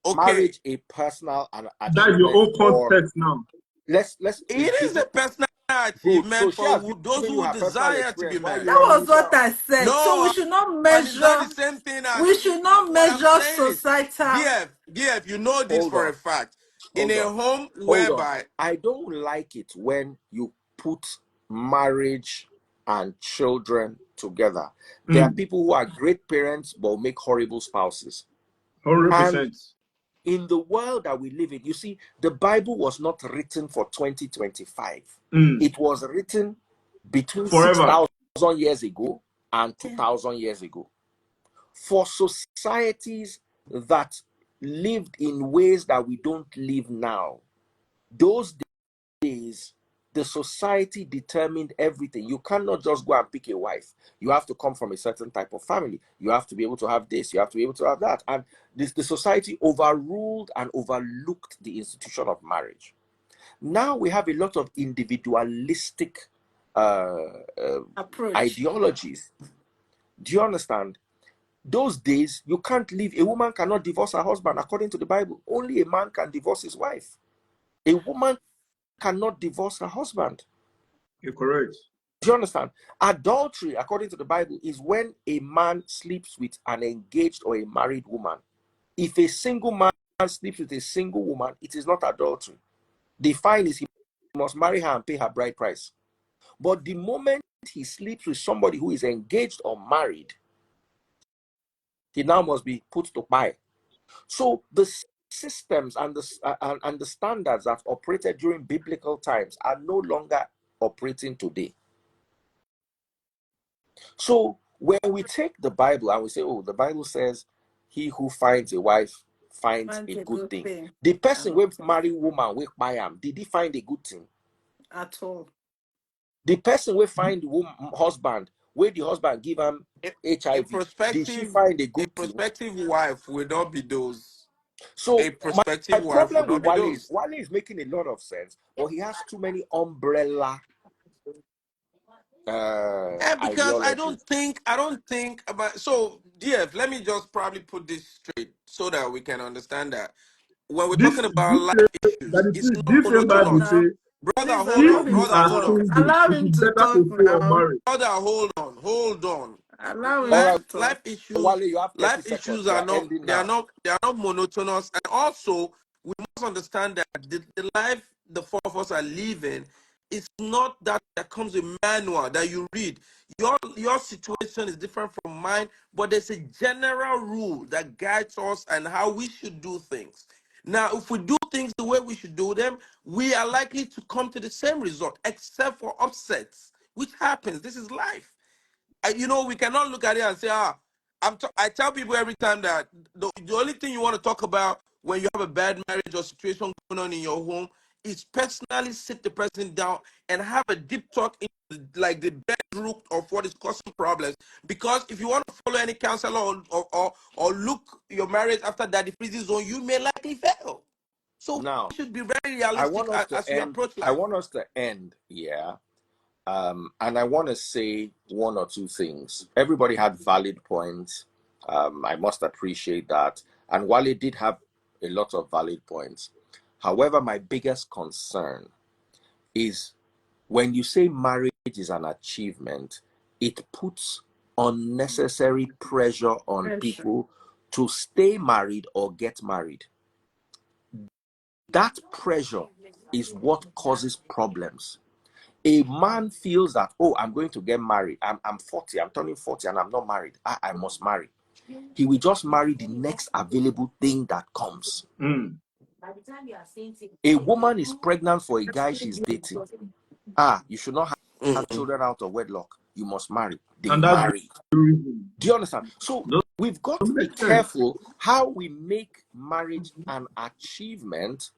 Okay, marriage a personal That is your achievement, own or context now. let's it is a personal good? So achievement she has for those given you who her personal desire to be experience. Why are you That married. running was it what down? I said. So we No, should not but it's not measure. the same thing as We should not what I'm measure saying is societal. DF, you know this Hold for a on. fact. In Hold a on. home Hold on. whereby I don't like it when you put marriage and children together. There are people who are great parents but make horrible spouses. 100%. And in the world that we live in, you see, the Bible was not written for 2025. It was written between 6,000 years ago and 2,000 years ago. For societies that lived in ways that we don't live now, those days, the society determined everything. You cannot just go and pick a wife. You have to come from a certain type of family. You have to be able to have this. You have to be able to have that. And the society overruled and overlooked the institution of marriage. Now we have a lot of individualistic ideologies. Do you understand? Those days, you can't leave. A woman cannot divorce her husband according to the Bible. Only a man can divorce his wife. A woman cannot divorce her husband. You're correct. Do you understand? Adultery, according to the Bible, is when a man sleeps with an engaged or a married woman. If a single man sleeps with a single woman, it is not adultery. The fine is he must marry her and pay her bride price. But the moment he sleeps with somebody who is engaged or married, he now must be put to buy. So the systems and the standards that operated during biblical times are no longer operating today. So when we take the Bible and we say, oh, the Bible says, he who finds a wife finds a good thing. The person with marry woman with buy him, did he find a good thing? At all. The person will find husband, where the husband give him HIV, did she find a good thing? A prospective wife will not be those. So a prospective my wife problem will with not be Wale those. is Wale is making a lot of sense, but he has too many umbrella because I don't think about. So DF, let me just probably put this straight so that we can understand that when we're talking about life issues, it's not monotonous. Brother, hold on. Brother, hold on. Allow him to talk now. Brother, hold on. Allow him to talk. Life issues. Wale, you have 30 life seconds. issues are not. They are not monotonous. And also, we must understand that the life the four of us are living is not that comes with manual that you read. Your situation is different from mine, but there's a general rule that guides us and how we should do things. Now, if we do things the way we should do them, we are likely to come to the same result, except for upsets, which happens. This is life. We cannot look at it and say, I tell people every time that the only thing you want to talk about when you have a bad marriage or situation going on in your home is personally sit the person down and have a deep talk in like the bedrock of what is causing problems. Because if you want to follow any counselor or look your marriage after that the freezing zone, you may likely fail. So now we should be very realistic as we approach life. I want us to end, and I want to say one or two things. Everybody had valid points. I must appreciate that. And Wale did have a lot of valid points. However, my biggest concern is when you say marriage is an achievement, it puts unnecessary pressure on people to stay married or get married. That pressure is what causes problems. A man feels that, oh, I'm going to get married. I'm 40, I'm turning 40 and I'm not married. I must marry. He will just marry the next available thing that comes. A woman is pregnant for a guy she's dating. You should not have children out of wedlock. You must marry. They marry. Do you understand? So we've got to be careful how we make marriage an achievement,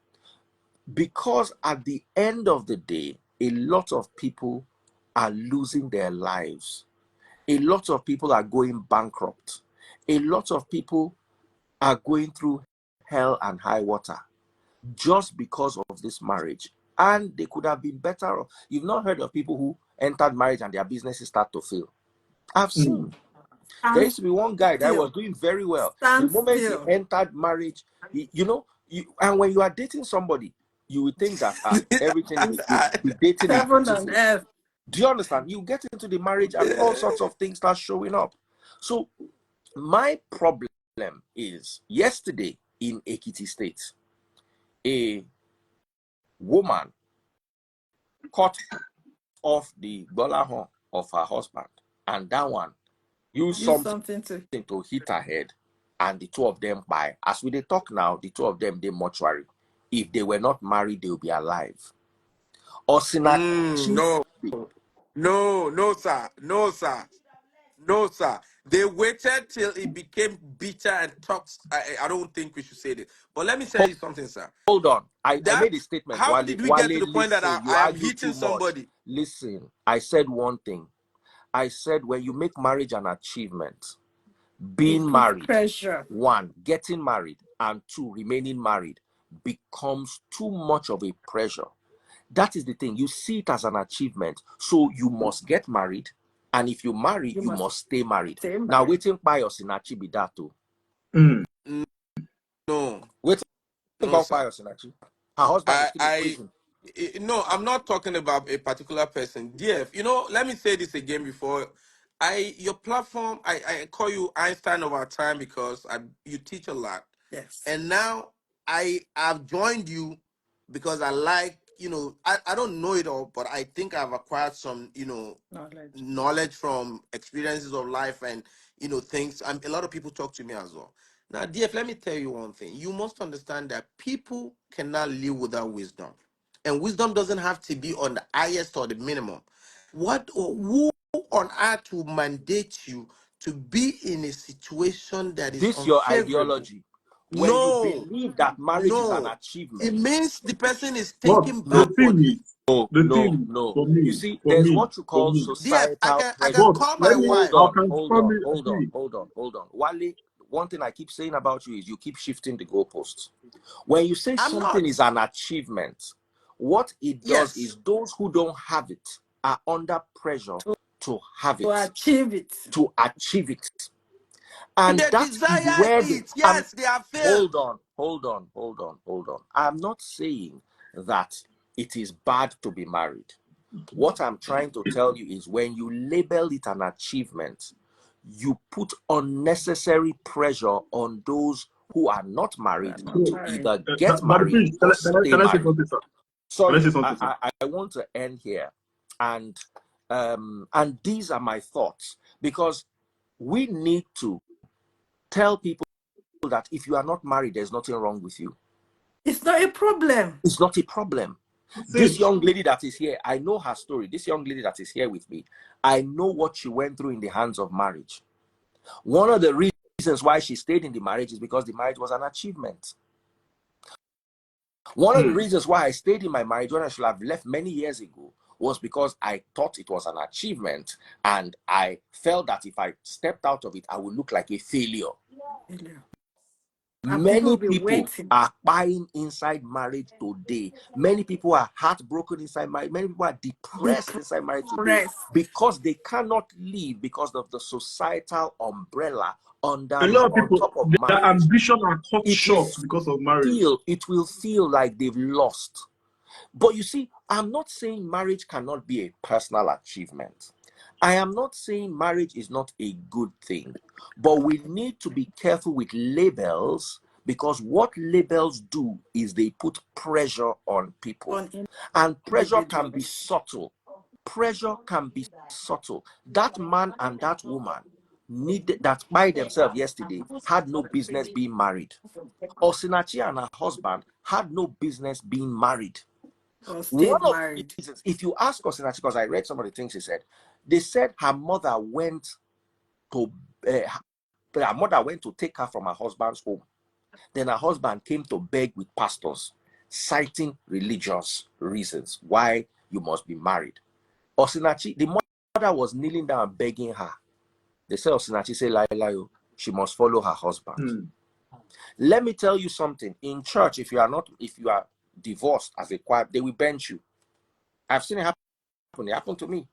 because at the end of the day, a lot of people are losing their lives. A lot of people are going bankrupt. A lot of people are going through hell and high water just because of this marriage. And they could have been better off. You've not heard of people who entered marriage and their businesses start to fail. I've seen. There used to be one guy that was doing very well. The moment he entered marriage, and when you are dating somebody, you would think that everything is dating is beautiful. Do you understand? You get into the marriage and all sorts of things start showing up. So my problem is, yesterday in Ekiti State, a woman cut off the Bolahon of her husband, and that one use Use something something to hit her head, and the two of them by as we they talk now, the two of them they mortuary. If they were not married, they'll be alive. Osinachi, No, sir. No, sir. No, sir. They waited till it became bitter and toxic. I don't think we should say this. But let me tell you something, sir. hold on. I That made a statement. how Wale, did we Wale, get to the point that listen, you I am argue hitting too much. somebody? Listen, I said one thing. I said when you make marriage an achievement, being married, pressure. 1, getting married, and 2, remaining married becomes too much of a pressure. That is the thing. You see it as an achievement. So you must get married. And if you marry, you must stay married. Now, waiting by Osinachi be that too. No. Waiting by Osinachi. Her husband is still in prison. No, I'm not talking about a particular person. DF, let me say this again before. Your platform, I call you Einstein of our time because you teach a lot. Yes. And now I've joined you because I like, I don't know it all, but I think I've acquired some, knowledge from experiences of life and, things. And a lot of people talk to me as well. Now, DF, let me tell you one thing. You must understand that people cannot live without wisdom. And wisdom doesn't have to be on the highest or the minimum. Who on earth will mandate you to be in a situation that is this your unfavorable? ideology. When you believe that marriage is an achievement, it means the person is thinking backward. No. You see, there's what you call societal I pressure. can call my wife. Hold on. Wale, one thing I keep saying about you is you keep shifting the goalposts. When you say something is an achievement, what it does is those who don't have it are under pressure to have it, to achieve it. And that is where they are failed. Hold on. I'm not saying that it is bad to be married. What I'm trying to tell you is when you label it an achievement, you put unnecessary pressure on those who are not married to either get married or stay married. Sorry, I want to end here, and these are my thoughts, because we need to tell people that if you are not married, there's nothing wrong with you. It's not a problem. It's not a problem. This young lady that is here, I know her story. This young lady that is here with me, I know what she went through in the hands of marriage. One of the reasons why she stayed in the marriage is because the marriage was an achievement. One of the reasons why I stayed in my marriage when I should have left many years ago was because I thought it was an achievement, and I felt that if I stepped out of it, I would look like a failure. Many people are buying inside marriage today. Many people are heartbroken inside marriage. Many people are depressed inside marriage today because they cannot live because of the societal umbrella under a lot of people, on top of their marriage. ambition are cut short because of marriage. It will feel like they've lost. But you see, I'm not saying marriage cannot be a personal achievement. I am not saying marriage is not a good thing, but we need to be careful with labels, because what labels do is they put pressure on people, and pressure can be subtle. Pressure can be subtle. That man and that woman that by themselves yesterday had no business being married. Osinachi and her husband had no business being married. One of the reasons, if you ask Osinachi, because I read some of the things she said, they said her mother went to take her from her husband's home. Then her husband came to beg with pastors, citing religious reasons why you must be married. Osinachi, the mother was kneeling down and begging her. They said Osinachi say Layo, she must follow her husband. Let me tell you something. In church, if you are divorced as a choir, they will bench you. I've seen it happen. It happened to me.